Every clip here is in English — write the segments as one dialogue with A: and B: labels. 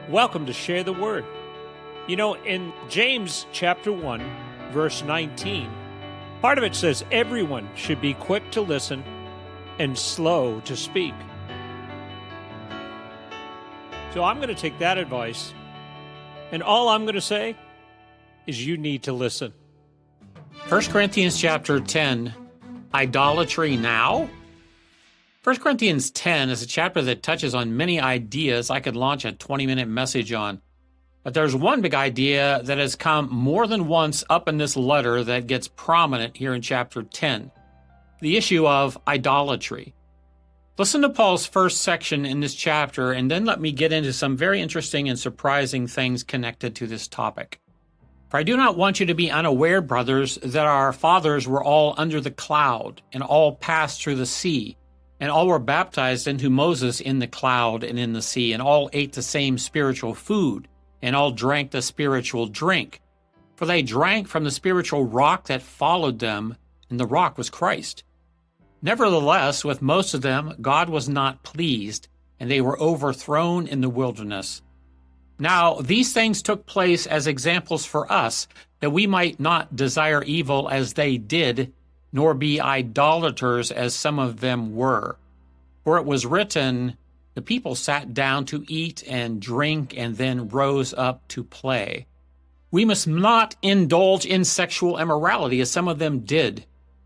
A: Welcome to Share the Word. You know, in James chapter 1, verse 19, part of it says everyone should be quick to listen and slow to speak. So I'm going to take that advice, and all I'm going to say is you need to listen.
B: 1 Corinthians chapter 10, Idolatry Now? 1 Corinthians 10 is a chapter that touches on many ideas I could launch a 20-minute message on. But there's one big idea that has come more than once up in this letter that gets prominent here in chapter 10, the issue of idolatry. Listen to Paul's first section in this chapter, and then let me get into some very interesting and surprising things connected to this topic. For I do not want you to be unaware, brothers, that our fathers were all under the cloud, and all passed through the sea, and all were baptized into Moses in the cloud and in the sea, and all ate the same spiritual food, and all drank the spiritual drink. For they drank from the spiritual rock that followed them, and the rock was Christ. Nevertheless, with most of them, God was not pleased, and they were overthrown in the wilderness. Now, these things took place as examples for us, that we might not desire evil as they did, nor be idolaters as some of them were. For it was written, the people sat down to eat and drink and then rose up to play. We must not indulge in sexual immorality as some of them did,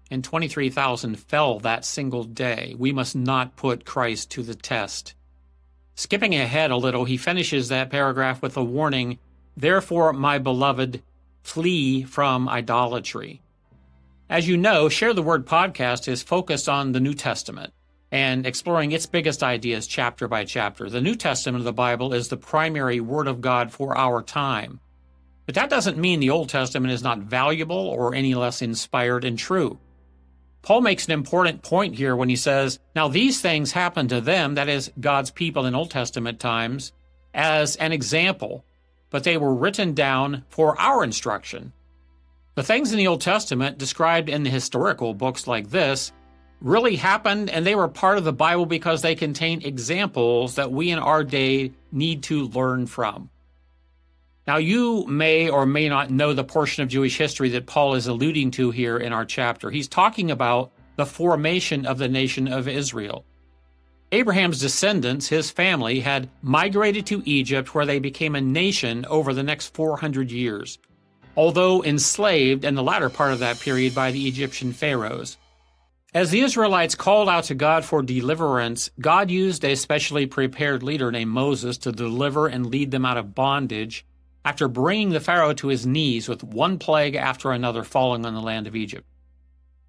B: and 23,000 fell that single day. We must not put Christ to the test. Skipping ahead a little, he finishes that paragraph with a warning, therefore, my beloved, flee from idolatry. As you know, Share the Word podcast is focused on the New Testament and exploring its biggest ideas chapter by chapter. The New Testament of the Bible is the primary Word of God for our time. But that doesn't mean the Old Testament is not valuable or any less inspired and true. Paul makes an important point here when he says, now these things happened to them, that is, God's people in Old Testament times, as an example, but they were written down for our instruction. The things in the Old Testament described in the historical books like this really happened, and they were part of the Bible because they contain examples that we in our day need to learn from. Now, you may or may not know the portion of Jewish history that Paul is alluding to here in our chapter. He's talking about the formation of the nation of Israel. Abraham's descendants, his family, had migrated to Egypt where they became a nation over the next 400 years. Although enslaved in the latter part of that period by the Egyptian pharaohs. As the Israelites called out to God for deliverance, God used a specially prepared leader named Moses to deliver and lead them out of bondage after bringing the Pharaoh to his knees with one plague after another falling on the land of Egypt.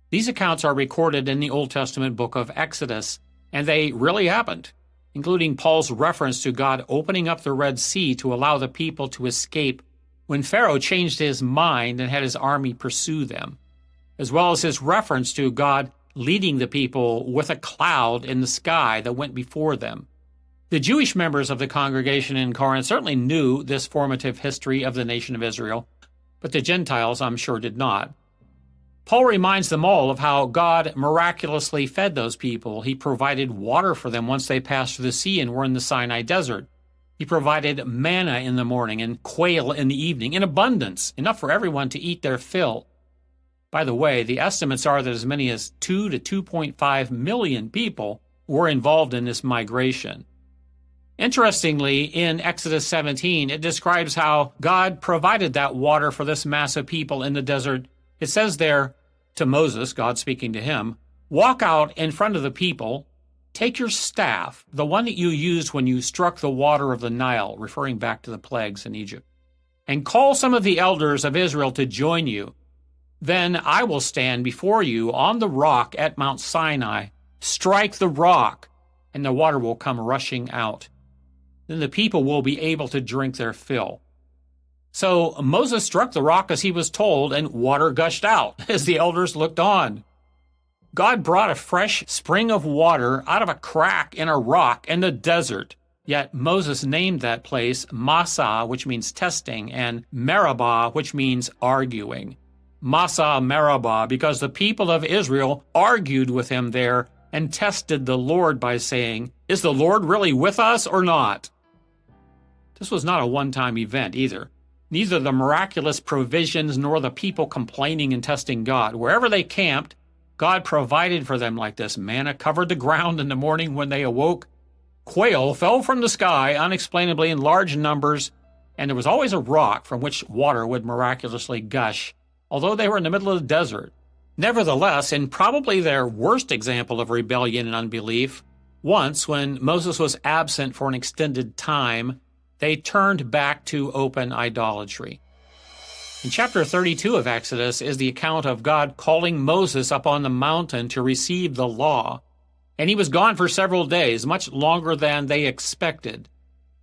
B: These accounts are recorded in the Old Testament book of Exodus, and they really happened, including Paul's reference to God opening up the Red Sea to allow the people to escape when Pharaoh changed his mind and had his army pursue them, as well as his reference to God leading the people with a cloud in the sky that went before them. The Jewish members of the congregation in Corinth certainly knew this formative history of the nation of Israel, but the Gentiles, I'm sure, did not. Paul reminds them all of how God miraculously fed those people. He provided water for them once they passed through the sea and were in the Sinai desert. He provided manna in the morning and quail in the evening in abundance, enough for everyone to eat their fill. By the way, the estimates are that as many as 2 to 2.5 million people were involved in this migration. Interestingly, in Exodus 17, it describes how God provided that water for this mass of people in the desert. It says there to Moses, God speaking to him, walk out in front of the people, take your staff, the one that you used when you struck the water of the Nile, referring back to the plagues in Egypt, and call some of the elders of Israel to join you. Then I will stand before you on the rock at Mount Sinai, strike the rock, and the water will come rushing out. Then the people will be able to drink their fill. So Moses struck the rock as he was told, and water gushed out as the elders looked on. God brought a fresh spring of water out of a crack in a rock in the desert. Yet Moses named that place Massah, which means testing, and Meribah, which means arguing. Massah Meribah, because the people of Israel argued with him there and tested the Lord by saying, is the Lord really with us or not? This was not a one-time event either. Neither the miraculous provisions nor the people complaining and testing God. Wherever they camped, God provided for them like this. Manna covered the ground in the morning when they awoke. Quail fell from the sky unexplainably in large numbers, and there was always a rock from which water would miraculously gush, although they were in the middle of the desert. Nevertheless, in probably their worst example of rebellion and unbelief, once, when Moses was absent for an extended time, they turned back to open idolatry. In chapter 32 of Exodus is the account of God calling Moses up on the mountain to receive the law, and he was gone for several days, much longer than they expected.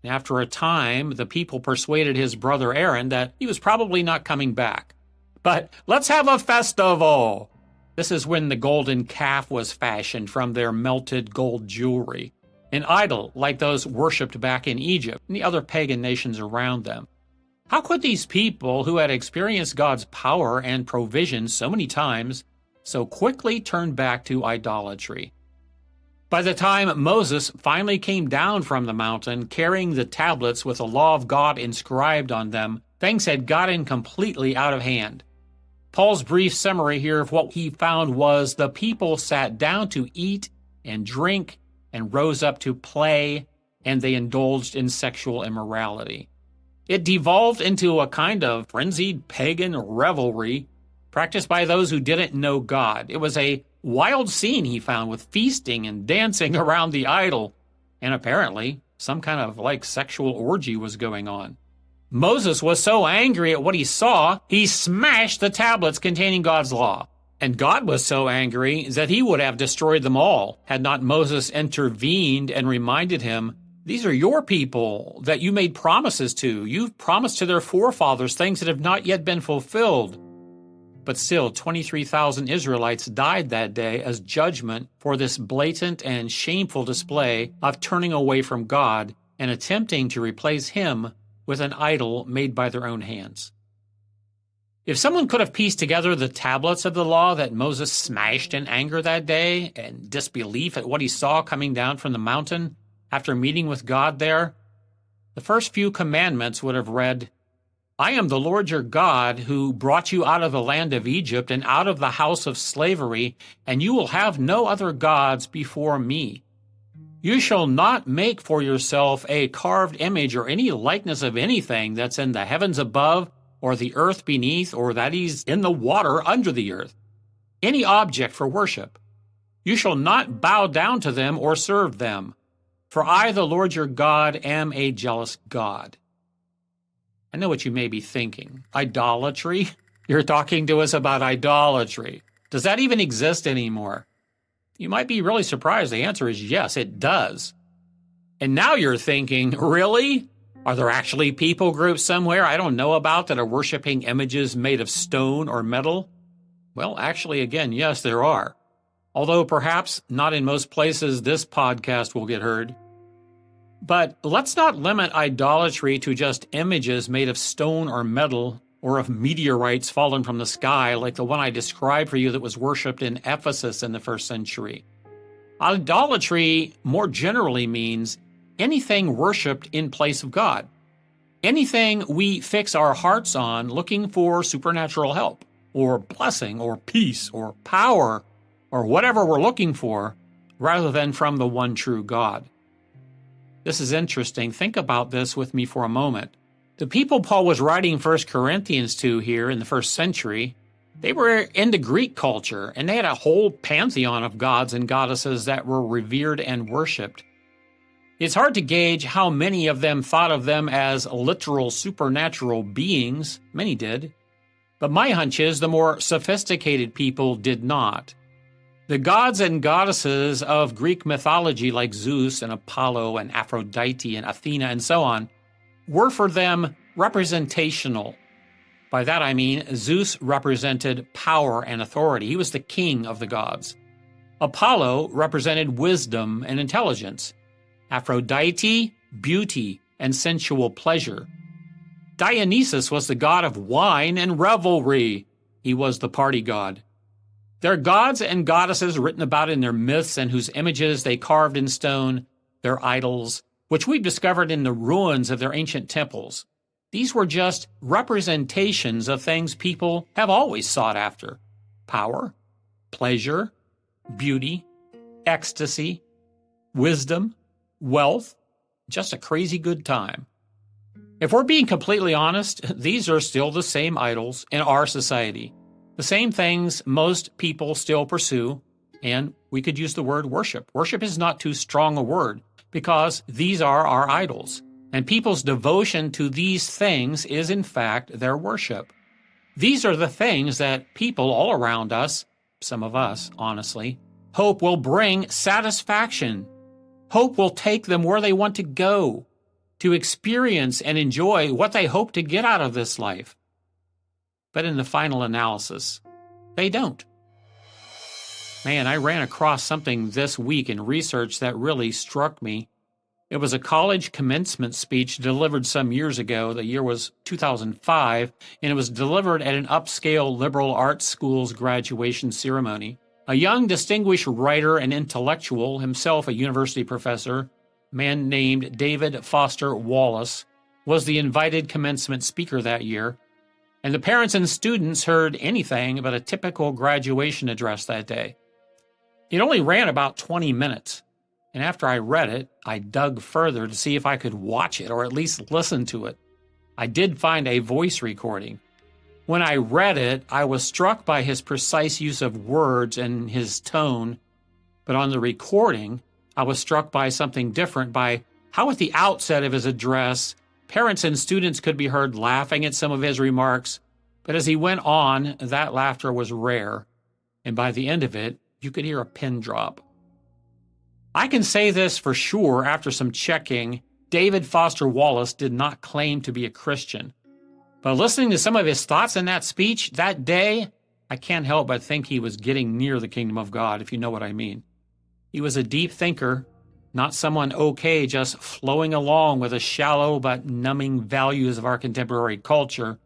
B: After a time, the people persuaded his brother Aaron that he was probably not coming back. But let's have a festival! This is when the golden calf was fashioned from their melted gold jewelry, an idol like those worshipped back in Egypt and the other pagan nations around them. How could these people who had experienced God's power and provision so many times so quickly turn back to idolatry? By the time Moses finally came down from the mountain carrying the tablets with the law of God inscribed on them, things had gotten completely out of hand. Paul's brief summary here of what he found was the people sat down to eat and drink and rose up to play, and they indulged in sexual immorality. It devolved into a kind of frenzied pagan revelry practiced by those who didn't know God. It was a wild scene, he found, with feasting and dancing around the idol, and apparently some kind of sexual orgy was going on. Moses was so angry at what he saw, he smashed the tablets containing God's law. And God was so angry that he would have destroyed them all had not Moses intervened and reminded him, these are your people that you made promises to. You've promised to their forefathers things that have not yet been fulfilled. But still, 23,000 Israelites died that day as judgment for this blatant and shameful display of turning away from God and attempting to replace him with an idol made by their own hands. If someone could have pieced together the tablets of the law that Moses smashed in anger that day and disbelief at what he saw coming down from the mountain after meeting with God there, the first few commandments would have read, I am the Lord your God who brought you out of the land of Egypt and out of the house of slavery, and you will have no other gods before me. You shall not make for yourself a carved image or any likeness of anything that's in the heavens above, or the earth beneath, or that is in the water under the earth. Any object for worship. You shall not bow down to them or serve them. For I, the Lord your God, am a jealous God. I know what you may be thinking. Idolatry? You're talking to us about idolatry. Does that even exist anymore? You might be really surprised. The answer is yes, it does. And now you're thinking, really? Are there actually people groups somewhere I don't know about that are worshiping images made of stone or metal? Well, actually, again, yes, there are. Although perhaps not in most places this podcast will get heard. But let's not limit idolatry to just images made of stone or metal or of meteorites fallen from the sky like the one I described for you that was worshipped in Ephesus in the first century. Idolatry more generally means anything worshipped in place of God. Anything we fix our hearts on looking for supernatural help, or blessing, or peace, or power, or whatever we're looking for, rather than from the one true God. This is interesting. Think about this with me for a moment. The people Paul was writing 1 Corinthians to here in the first century, they were into Greek culture, and they had a whole pantheon of gods and goddesses that were revered and worshipped. It's hard to gauge how many of them thought of them as literal supernatural beings. Many did. But my hunch is the more sophisticated people did not. The gods and goddesses of Greek mythology like Zeus and Apollo and Aphrodite and Athena and so on were for them representational. By that I mean Zeus represented power and authority. He was the king of the gods. Apollo represented wisdom and intelligence. Aphrodite, beauty and sensual pleasure. Dionysus was the god of wine and revelry. He was the party god. Their gods and goddesses written about in their myths and whose images they carved in stone, their idols, which we've discovered in the ruins of their ancient temples. These were just representations of things people have always sought after: power, pleasure, beauty, ecstasy, wisdom, wealth, just a crazy good time. If we're being completely honest, these are still the same idols in our society, the same things most people still pursue, and we could use the word worship. Worship is not too strong a word, because these are our idols, and people's devotion to these things is in fact their worship. These are the things that people all around us, some of us, honestly, hope will bring satisfaction. Hope will take them where they want to go, to experience and enjoy what they hope to get out of this life. But in the final analysis, they don't. Man, I ran across something this week in research that really struck me. It was a college commencement speech delivered some years ago. The year was 2005, and it was delivered at an upscale liberal arts school's graduation ceremony. A young, distinguished writer and intellectual, himself a university professor, a man named David Foster Wallace, was the invited commencement speaker that year, and the parents and students heard anything but a typical graduation address that day. It only ran about 20 minutes, and after I read it, I dug further to see if I could watch it or at least listen to it. I did find a voice recording. When I read it, I was struck by his precise use of words and his tone, but on the recording, I was struck by something different, by how at the outset of his address, parents and students could be heard laughing at some of his remarks, but as he went on, that laughter was rare, and by the end of it, you could hear a pin drop. I can say this for sure after some checking. David Foster Wallace did not claim to be a Christian. But listening to some of his thoughts in that speech that day, I can't help but think he was getting near the kingdom of God, if you know what I mean. He was a deep thinker, not someone okay just flowing along with the shallow but numbing values of our contemporary culture.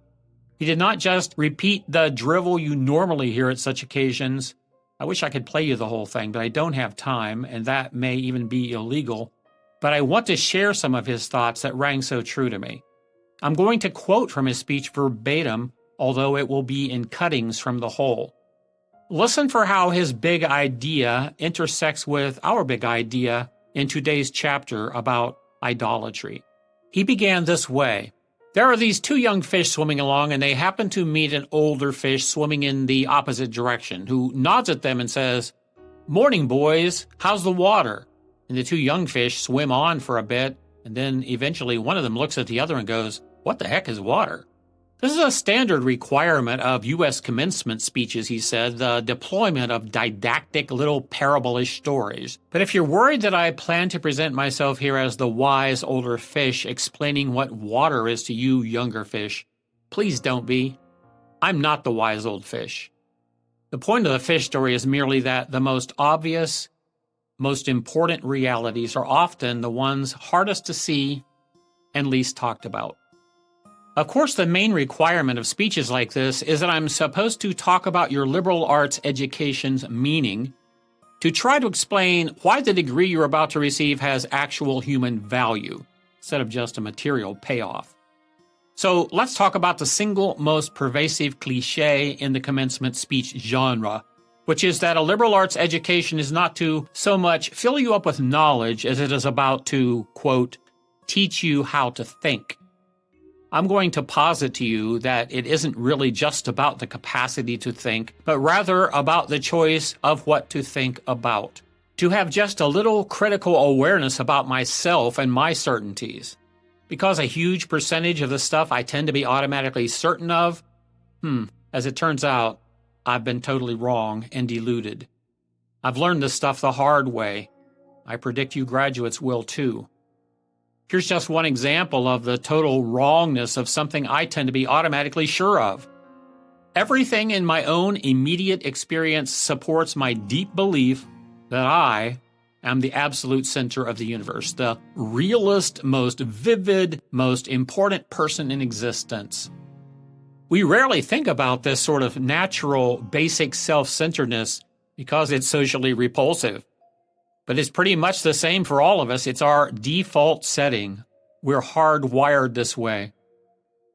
B: He did not just repeat the drivel you normally hear at such occasions. I wish I could play you the whole thing, but I don't have time, and that may even be illegal. But I want to share some of his thoughts that rang so true to me. I'm going to quote from his speech verbatim, although it will be in cuttings from the whole. Listen for how his big idea intersects with our big idea in today's chapter about idolatry. He began this way. There are these two young fish swimming along, and they happen to meet an older fish swimming in the opposite direction, who nods at them and says, "Morning, boys, how's the water?" And the two young fish swim on for a bit, and then eventually one of them looks at the other and goes, "What the heck is water?" This is a standard requirement of U.S. commencement speeches, he said, the deployment of didactic little parable-ish stories. But if you're worried that I plan to present myself here as the wise older fish explaining what water is to you younger fish, please don't be. I'm not the wise old fish. The point of the fish story is merely that the most obvious, most important realities are often the ones hardest to see and least talked about. Of course, the main requirement of speeches like this is that I'm supposed to talk about your liberal arts education's meaning, to try to explain why the degree you're about to receive has actual human value, instead of just a material payoff. So let's talk about the single most pervasive cliche in the commencement speech genre, which is that a liberal arts education is not to so much fill you up with knowledge as it is about to, quote, teach you how to think. I'm going to posit to you that it isn't really just about the capacity to think, but rather about the choice of what to think about. To have just a little critical awareness about myself and my certainties. Because a huge percentage of the stuff I tend to be automatically certain of, as it turns out, I've been totally wrong and deluded. I've learned this stuff the hard way. I predict you graduates will too. Here's just one example of the total wrongness of something I tend to be automatically sure of. Everything in my own immediate experience supports my deep belief that I am the absolute center of the universe, the realest, most vivid, most important person in existence. We rarely think about this sort of natural, basic self-centeredness because it's socially repulsive. But it's pretty much the same for all of us. It's our default setting. We're hardwired this way.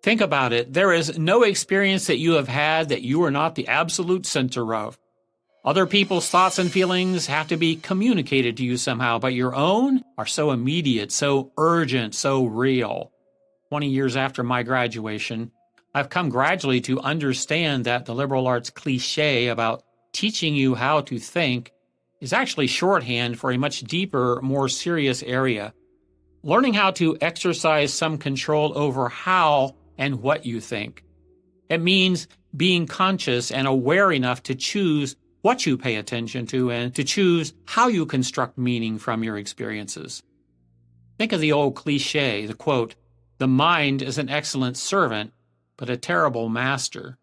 B: Think about it. There is no experience that you have had that you are not the absolute center of. Other people's thoughts and feelings have to be communicated to you somehow, but your own are so immediate, so urgent, so real. 20 years after my graduation, I've come gradually to understand that the liberal arts cliche about teaching you how to think is actually shorthand for a much deeper, more serious area. Learning how to exercise some control over how and what you think. It means being conscious and aware enough to choose what you pay attention to and to choose how you construct meaning from your experiences. Think of the old cliche, the quote, "The mind is an excellent servant, but a terrible master."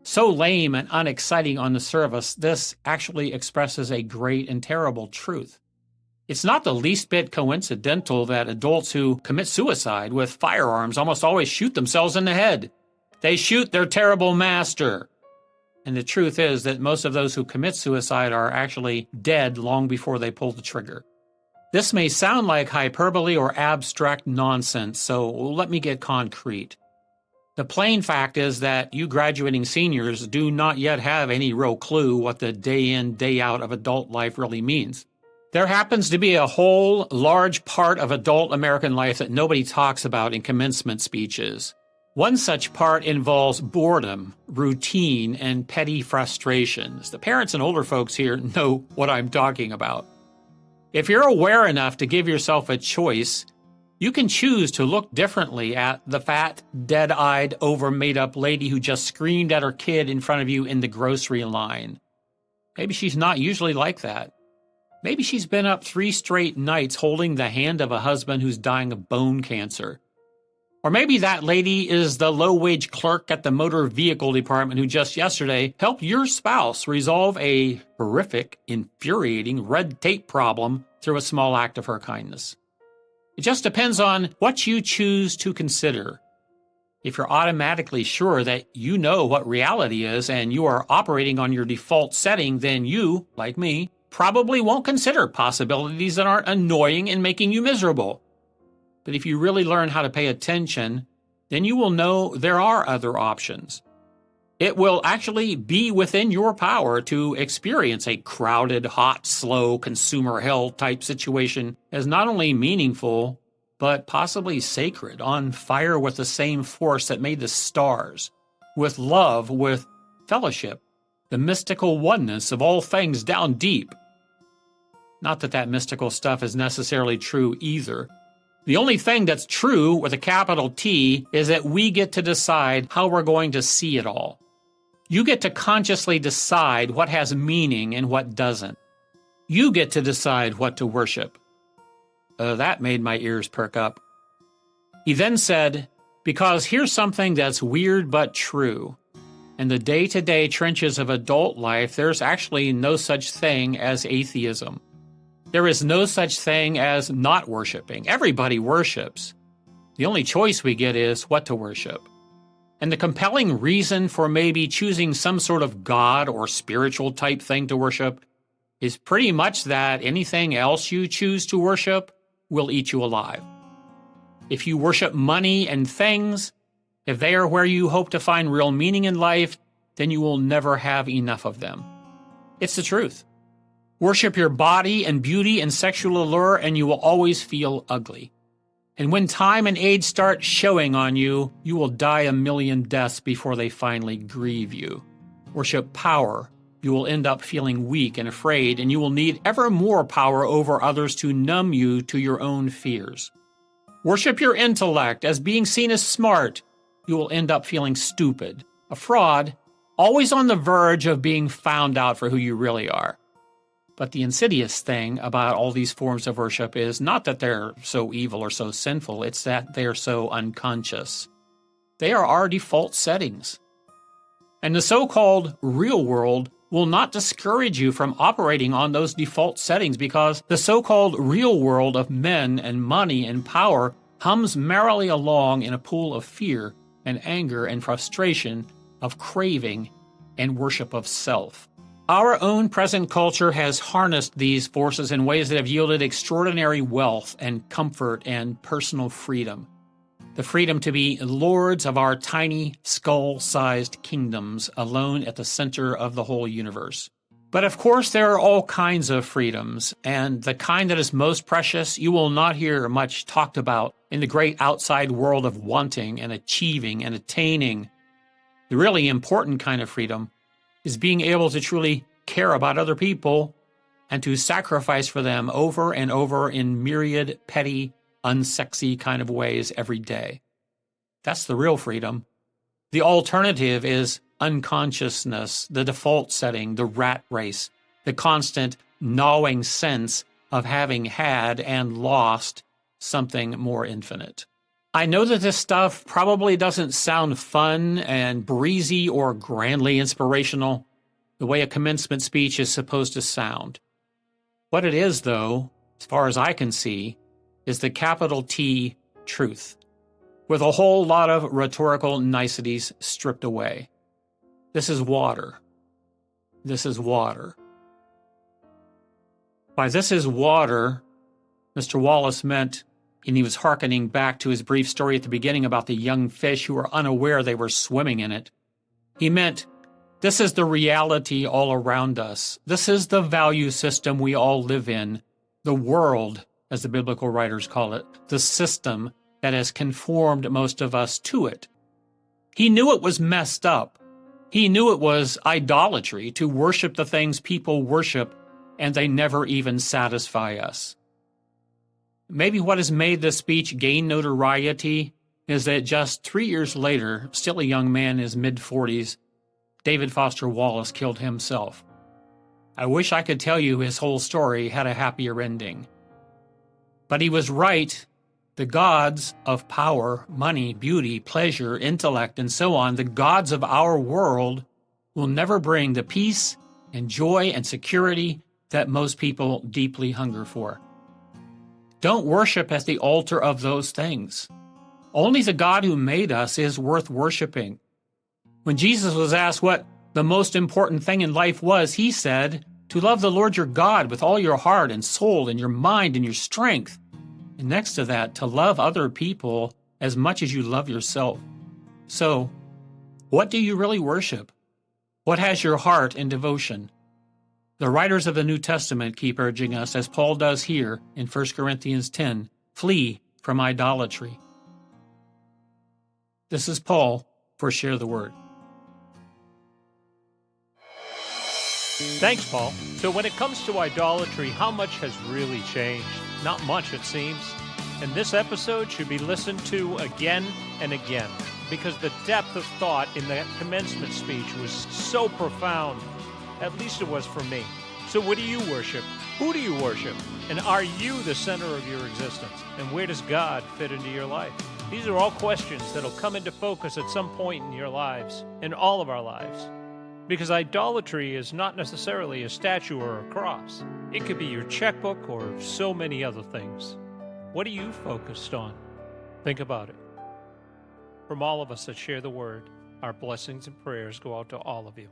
B: So lame and unexciting on the surface, this actually expresses a great and terrible truth. It's not the least bit coincidental that adults who commit suicide with firearms almost always shoot themselves in the head. They shoot their terrible master. And the truth is that most of those who commit suicide are actually dead long before they pull the trigger. This may sound like hyperbole or abstract nonsense, so let me get concrete. The plain fact is that you graduating seniors do not yet have any real clue what the day in, day out of adult life really means. There happens to be a whole large part of adult American life that nobody talks about in commencement speeches. One such part involves boredom, routine, and petty frustrations. The parents and older folks here know what I'm talking about. If you're aware enough to give yourself a choice, you can choose to look differently at the fat, dead-eyed, over-made-up lady who just screamed at her kid in front of you in the grocery line. Maybe she's not usually like that. Maybe she's been up 3 straight nights holding the hand of a husband who's dying of bone cancer. Or maybe that lady is the low-wage clerk at the motor vehicle department who just yesterday helped your spouse resolve a horrific, infuriating red tape problem through a small act of her kindness. It just depends on what you choose to consider. If you're automatically sure that you know what reality is and you are operating on your default setting, then you, like me, probably won't consider possibilities that aren't annoying and making you miserable. But if you really learn how to pay attention, then you will know there are other options. It will actually be within your power to experience a crowded, hot, slow, consumer hell type situation as not only meaningful, but possibly sacred, on fire with the same force that made the stars, with love, with fellowship, the mystical oneness of all things down deep. Not that that mystical stuff is necessarily true either. The only thing that's true with a capital T is that we get to decide how we're going to see it all. You get to consciously decide what has meaning and what doesn't. You get to decide what to worship. That made my ears perk up. He then said, because here's something that's weird but true. In the day-to-day trenches of adult life, there's actually no such thing as atheism. There is no such thing as not worshiping. Everybody worships. The only choice we get is what to worship. And the compelling reason for maybe choosing some sort of God or spiritual type thing to worship is pretty much that anything else you choose to worship will eat you alive. If you worship money and things, if they are where you hope to find real meaning in life, then you will never have enough of them. It's the truth. Worship your body and beauty and sexual allure, and you will always feel ugly. And when time and age start showing on you, you will die a million deaths before they finally grieve you. Worship power. You will end up feeling weak and afraid, and you will need ever more power over others to numb you to your own fears. Worship your intellect as being seen as smart. You will end up feeling stupid, a fraud, always on the verge of being found out for who you really are. But the insidious thing about all these forms of worship is not that they're so evil or so sinful, it's that they're so unconscious. They are our default settings. And the so-called real world will not discourage you from operating on those default settings because the so-called real world of men and money and power hums merrily along in a pool of fear and anger and frustration, of craving and worship of self. Our own present culture has harnessed these forces in ways that have yielded extraordinary wealth and comfort and personal freedom. The freedom to be lords of our tiny, skull-sized kingdoms, alone at the center of the whole universe. But of course, there are all kinds of freedoms, and the kind that is most precious you will not hear much talked about in the great outside world of wanting and achieving and attaining. The really important kind of freedom is being able to truly care about other people and to sacrifice for them over and over in myriad petty, unsexy kind of ways every day. That's the real freedom. The alternative is unconsciousness, the default setting, the rat race, the constant gnawing sense of having had and lost something more infinite. I know that this stuff probably doesn't sound fun and breezy or grandly inspirational, the way a commencement speech is supposed to sound. What it is, though, as far as I can see, is the capital T truth, with a whole lot of rhetorical niceties stripped away. This is water. This is water. By this is water, Mr. Wallace meant, and he was hearkening back to his brief story at the beginning about the young fish who were unaware they were swimming in it. He meant, this is the reality all around us. This is the value system we all live in, the world, as the biblical writers call it, the system that has conformed most of us to it. He knew it was messed up. He knew it was idolatry to worship the things people worship, and they never even satisfy us. Maybe what has made this speech gain notoriety is that just 3 years later, still a young man in his mid-40s, David Foster Wallace killed himself. I wish I could tell you his whole story had a happier ending. But he was right. The gods of power, money, beauty, pleasure, intellect, and so on, the gods of our world, will never bring the peace and joy and security that most people deeply hunger for. Don't worship at the altar of those things. Only the God who made us is worth worshiping. When Jesus was asked what the most important thing in life was, he said, to love the Lord your God with all your heart and soul and your mind and your strength. And next to that, to love other people as much as you love yourself. So, what do you really worship? What has your heart in devotion? The writers of the New Testament keep urging us, as Paul does here in 1 Corinthians 10, flee from idolatry. This is Paul for Share the Word.
A: Thanks, Paul. So when it comes to idolatry, how much has really changed? Not much, it seems. And this episode should be listened to again and again, because the depth of thought in that commencement speech was so profound. At least it was for me. So what do you worship? Who do you worship? And are you the center of your existence? And where does God fit into your life? These are all questions that'll come into focus at some point in your lives, in all of our lives. Because idolatry is not necessarily a statue or a cross. It could be your checkbook or so many other things. What are you focused on? Think about it. From all of us that share the word, our blessings and prayers go out to all of you.